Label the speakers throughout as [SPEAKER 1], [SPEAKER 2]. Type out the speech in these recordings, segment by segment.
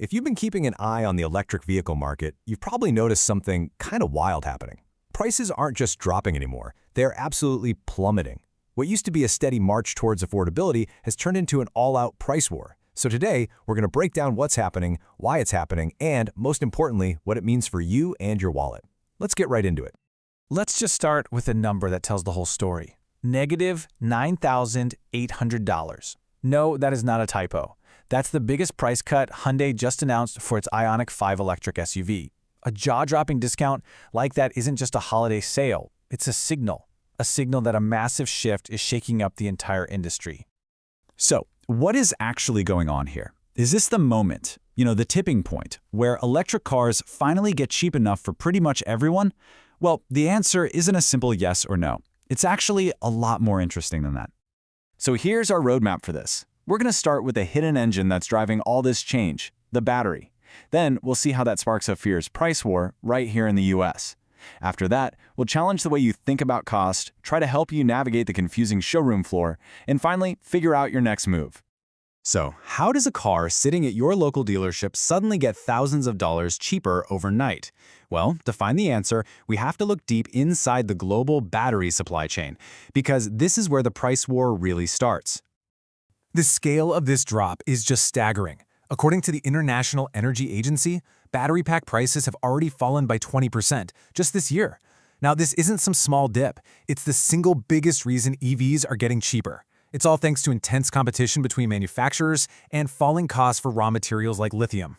[SPEAKER 1] If you've been keeping an eye on the electric vehicle market, you've probably noticed something kind of wild happening. Prices aren't just dropping anymore, they're absolutely plummeting. What used to be a steady march towards affordability has turned into an all-out price war. So today, we're going to break down what's happening, why it's happening, and, most importantly, what it means for you and your wallet. Let's get right into it.
[SPEAKER 2] Let's just start with a number that tells the whole story. Negative $9,800. No, that is not a typo. That's the biggest price cut Hyundai just announced for its Ioniq 5 electric SUV. A jaw-dropping discount like that isn't just a holiday sale, it's a signal that a massive shift is shaking up the entire industry.
[SPEAKER 3] So, what is actually going on here? Is this the moment, the tipping point, where electric cars finally get cheap enough for pretty much everyone? Well, the answer isn't a simple yes or no. It's actually a lot more interesting than that. So here's our roadmap for this. We're going to start with the hidden engine that's driving all this change, the battery. Then we'll see how that sparks a fierce price war right here in the US. After that, we'll challenge the way you think about cost, try to help you navigate the confusing showroom floor, and finally, figure out your next move.
[SPEAKER 1] So, how does a car sitting at your local dealership suddenly get thousands of dollars cheaper overnight? Well, to find the answer, we have to look deep inside the global battery supply chain, because this is where the price war really starts.
[SPEAKER 4] The scale of this drop is just staggering. According to the International Energy Agency, battery pack prices have already fallen by 20% just this year. Now, this isn't some small dip. It's the single biggest reason EVs are getting cheaper. It's all thanks to intense competition between manufacturers and falling costs for raw materials like lithium.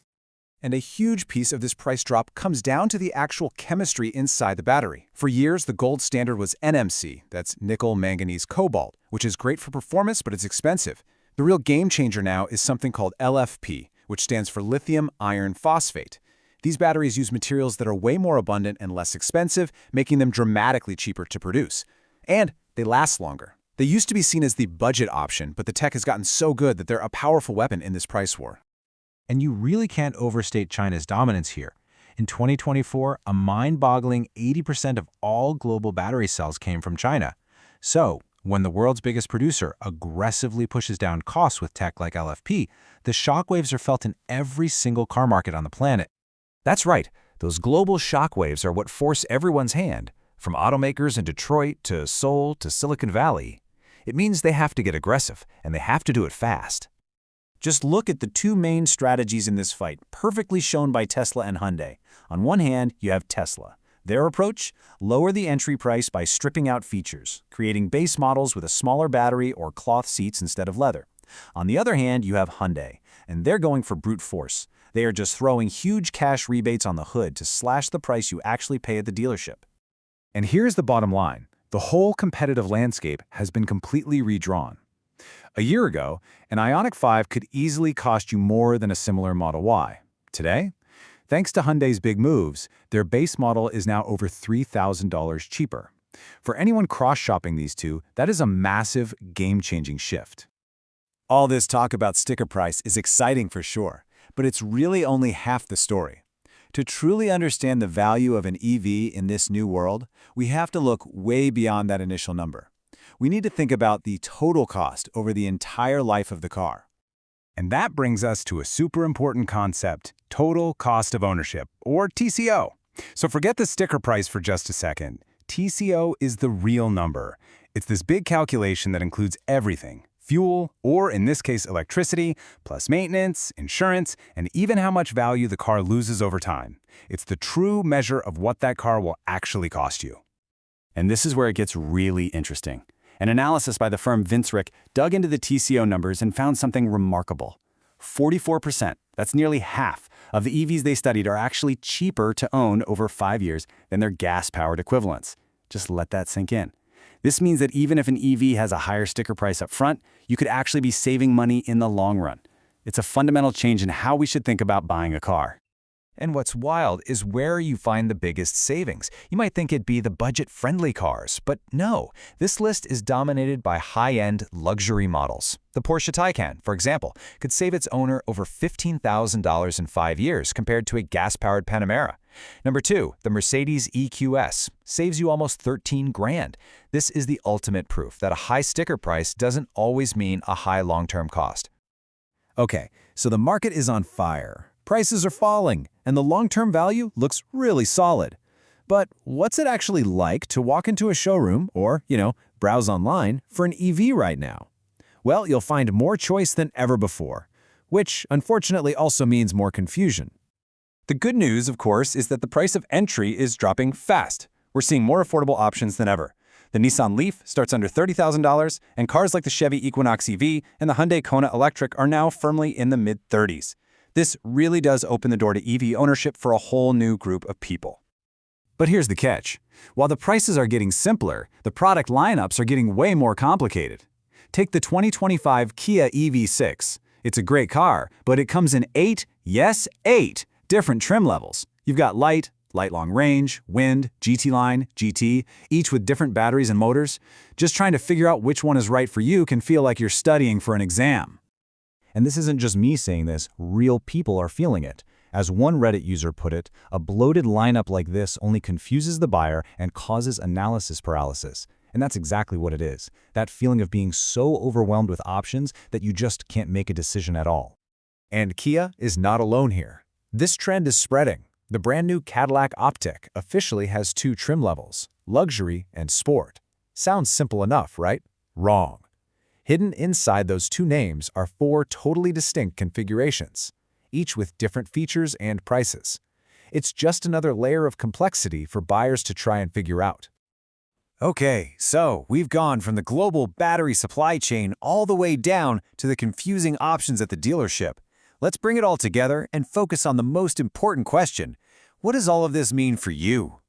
[SPEAKER 5] And a huge piece of this price drop comes down to the actual chemistry inside the battery. For years, the gold standard was NMC, that's nickel, manganese, cobalt, which is great for performance, but it's expensive. The real game changer now is something called LFP, which stands for lithium iron phosphate. These batteries use materials that are way more abundant and less expensive, making them dramatically cheaper to produce. And they last longer. They used to be seen as the budget option, but the tech has gotten so good that they're a powerful weapon in this price war.
[SPEAKER 6] And you really can't overstate China's dominance here. In 2024, a mind-boggling 80% of all global battery cells came from China. So, when the world's biggest producer aggressively pushes down costs with tech like LFP, the shockwaves are felt in every single car market on the planet.
[SPEAKER 1] That's right, those global shockwaves are what force everyone's hand, from automakers in Detroit to Seoul to Silicon Valley. It means they have to get aggressive, and they have to do it fast.
[SPEAKER 2] Just look at the two main strategies in this fight, perfectly shown by Tesla and Hyundai. On one hand, you have Tesla. Their approach? Lower the entry price by stripping out features, creating base models with a smaller battery or cloth seats instead of leather. On the other hand, you have Hyundai, and they're going for brute force. They are just throwing huge cash rebates on the hood to slash the price you actually pay at the dealership.
[SPEAKER 5] And here's the bottom line. The whole competitive landscape has been completely redrawn. A year ago, an Ioniq 5 could easily cost you more than a similar Model Y. Today, thanks to Hyundai's big moves, their base model is now over $3,000 cheaper. For anyone cross-shopping these two, that is a massive, game-changing shift. All this talk about sticker price is exciting for sure, but it's really only half the story. To truly understand the value of an EV in this new world, we have to look way beyond that initial number. We need to think about the total cost over the entire life of the car.
[SPEAKER 3] And that brings us to a super important concept, total cost of ownership, or TCO. So forget the sticker price for just a second. TCO is the real number. It's this big calculation that includes everything: fuel, or in this case electricity, plus maintenance, insurance, and even how much value the car loses over time. It's the true measure of what that car will actually cost you.
[SPEAKER 7] And this is where it gets really interesting. An analysis by the firm Vinsrick dug into the TCO numbers and found something remarkable. 44%, that's nearly half, of the EVs they studied are actually cheaper to own over 5 years than their gas-powered equivalents. Just let that sink in. This means that even if an EV has a higher sticker price up front, you could actually be saving money in the long run. It's a fundamental change in how we should think about buying a car.
[SPEAKER 1] And what's wild is where you find the biggest savings. You might think it'd be the budget-friendly cars, but no. This list is dominated by high-end luxury models. The Porsche Taycan, for example, could save its owner over $15,000 in 5 years compared to a gas-powered Panamera. Number 2, the Mercedes EQS saves you almost 13 grand. This is the ultimate proof that a high sticker price doesn't always mean a high long-term cost.
[SPEAKER 5] Okay, so the market is on fire.
[SPEAKER 2] Prices are falling, and the long-term value looks really solid. But what's it actually like to walk into a showroom or, browse online for an EV right now? Well, you'll find more choice than ever before, which unfortunately also means more confusion.
[SPEAKER 3] The good news, of course, is that the price of entry is dropping fast. We're seeing more affordable options than ever. The Nissan Leaf starts under $30,000, and cars like the Chevy Equinox EV and the Hyundai Kona Electric are now firmly in the mid-30s. This really does open the door to EV ownership for a whole new group of people.
[SPEAKER 2] But here's the catch. While the prices are getting simpler, the product lineups are getting way more complicated. Take the 2025 Kia EV6. It's a great car, but it comes in 8 different trim levels. You've got light long range, wind, GT line, GT, each with different batteries and motors. Just trying to figure out which one is right for you can feel like you're studying for an exam.
[SPEAKER 5] And this isn't just me saying this, real people are feeling it. As one Reddit user put it, a bloated lineup like this only confuses the buyer and causes analysis paralysis. And that's exactly what it is, that feeling of being so overwhelmed with options that you just can't make a decision at all.
[SPEAKER 2] And Kia is not alone here. This trend is spreading. The brand new Cadillac Optiq officially has 2 trim levels, luxury and sport. Sounds simple enough, right? Wrong. Hidden inside those 2 names are 4 totally distinct configurations, each with different features and prices. It's just another layer of complexity for buyers to try and figure out. Okay, so we've gone from the global battery supply chain all the way down to the confusing options at the dealership. Let's bring it all together and focus on the most important question. What does all of this mean for you?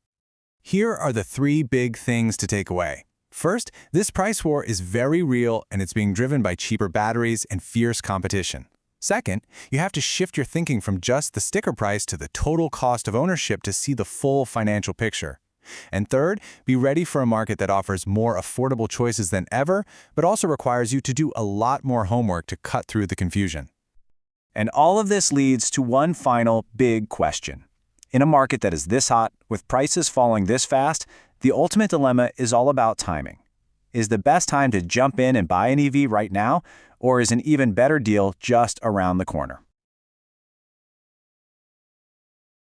[SPEAKER 6] Here are the 3 big things to take away. First, this price war is very real and it's being driven by cheaper batteries and fierce competition. Second, you have to shift your thinking from just the sticker price to the total cost of ownership to see the full financial picture. And third, be ready for a market that offers more affordable choices than ever, but also requires you to do a lot more homework to cut through the confusion.
[SPEAKER 2] And all of this leads to one final big question. In a market that is this hot, with prices falling this fast, the ultimate dilemma is all about timing. Is the best time to jump in and buy an EV right now, or is an even better deal just around the corner?